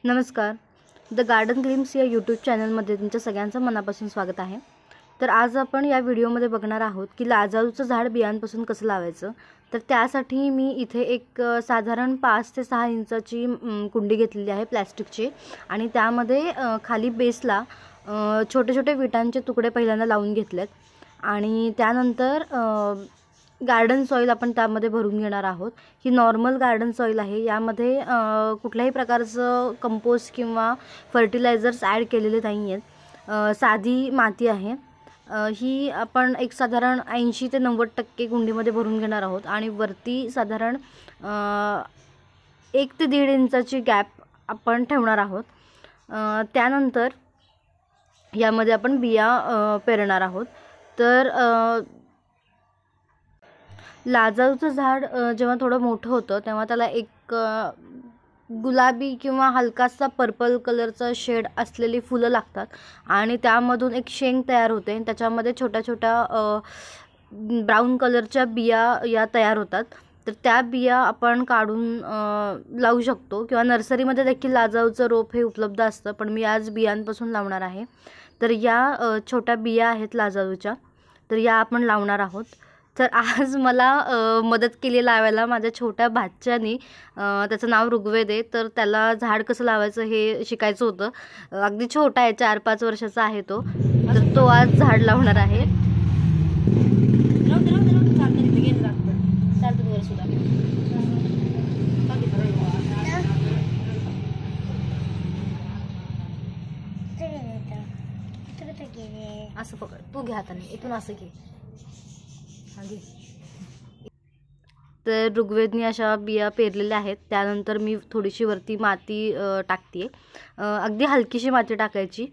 नमस्कार. The garden glimpse या YouTube चॅनलमध्ये तुमच्या सगळ्यांचं मनापासून स्वागत आहे. तर आज आपण या व्हिडिओमध्ये बघणार आहोत की लाजाळूचं झाड बियांपासून कसं लावायचं. तर त्यासाठी मी इथे एक साधारण 5 ते 6 इंचाची कुंडी घेतलेली आहे प्लॅस्टिकची, आणि त्यामध्ये खाली बेसला छोटे छोटे विटांचे तुकडे पहिल्यांदा लावून घेतलेत, आणि त्यानंतर गार्डन सॉईल आपण त्यामध्ये भरून घेणार आहोत. ही नॉर्मल गार्डन सॉईल आहे. यामध्ये कुठल्याही प्रकारचं कंपोस्ट किंवा फर्टिलायझर्स ॲड केलेले नाही आहेत. साधी माती आहे. ही आपण एक साधारण 80 ते 90% कुंडीमध्ये भरून घेणार आहोत, आणि वरती साधारण 1 ते 1.5 इंचाची गॅप आपण ठेवणार आहोत. त्यानंतर यामध्ये आपण बिया पेरणार आहोत. तर लाजाळूचं झाड जेव्हा थोडं मोठं होतं तेव्हा त्याला एक गुलाबी किंवा हलकासा पर्पल कलरचा शेड असलेली फुलं लागतात, आणि त्यामधून एक शेंग तयार होते, आणि त्याच्यामध्ये छोट्या छोट्या ब्राऊन कलरच्या बिया या तयार होतात. तर त्या बिया आपण काढून लावू शकतो, किंवा नर्सरीमध्ये देखील लाजाळूचं रोप हे उपलब्ध असतं, पण मी आज बियांपासून लावणार आहे. तर या छोट्या बिया आहेत लाजाळूच्या, तर या आपण लावणार आहोत. तर आज मला मदत केली लावायला माझ्या छोट्या भाच्यानी. त्याचं नाव ऋग्वेद आहे. तर त्याला झाड कसं लावायचं हे शिकायचं होतं. अगदी छोटा आहे, 4-5 वर्षाचा आहे तो. तर तो आज झाड लावणार आहे. असं पकड, तू घ्या हाताने, इथून असं घे. तर ऋग्वेदनी अशा बिया पेरलेल्या आहेत. त्यानंतर मी थोडीशी वरती माती टाकते. अगदी हलकीशी माती टाकायची,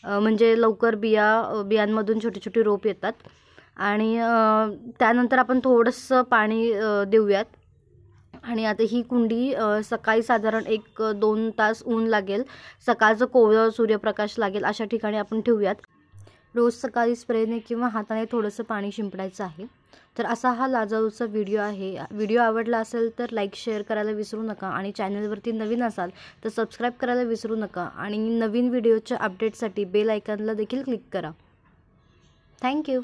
म्हणजे लवकर बियांमधून छोटे छोटे रोप येतात. आणि त्यानंतर आपण थोडंसं पाणी देऊयात. आणि आता ही कुंडी सकाळी साधारण 1-2 तास ऊन लागेल, सकाळचं कोवळं सूर्यप्रकाश लागेल अशा ठिकाणी आपण ठेवूयात. रोज सकाळी स्प्रेने किंवा हाताने थोडंसं पाणी शिंपडायचं आहे. तर असा हा लाजाळूचा व्हिडिओ आहे. व्हिडिओ आवडला असेल तर लाईक शेअर करायला विसरू नका, आणि चॅनलवरती नवीन असाल तर सबस्क्राईब करायला विसरू नका, आणि नवीन व्हिडिओच्या अपडेटसाठी बेल आयकॉनला देखील क्लिक करा. थँक्यू.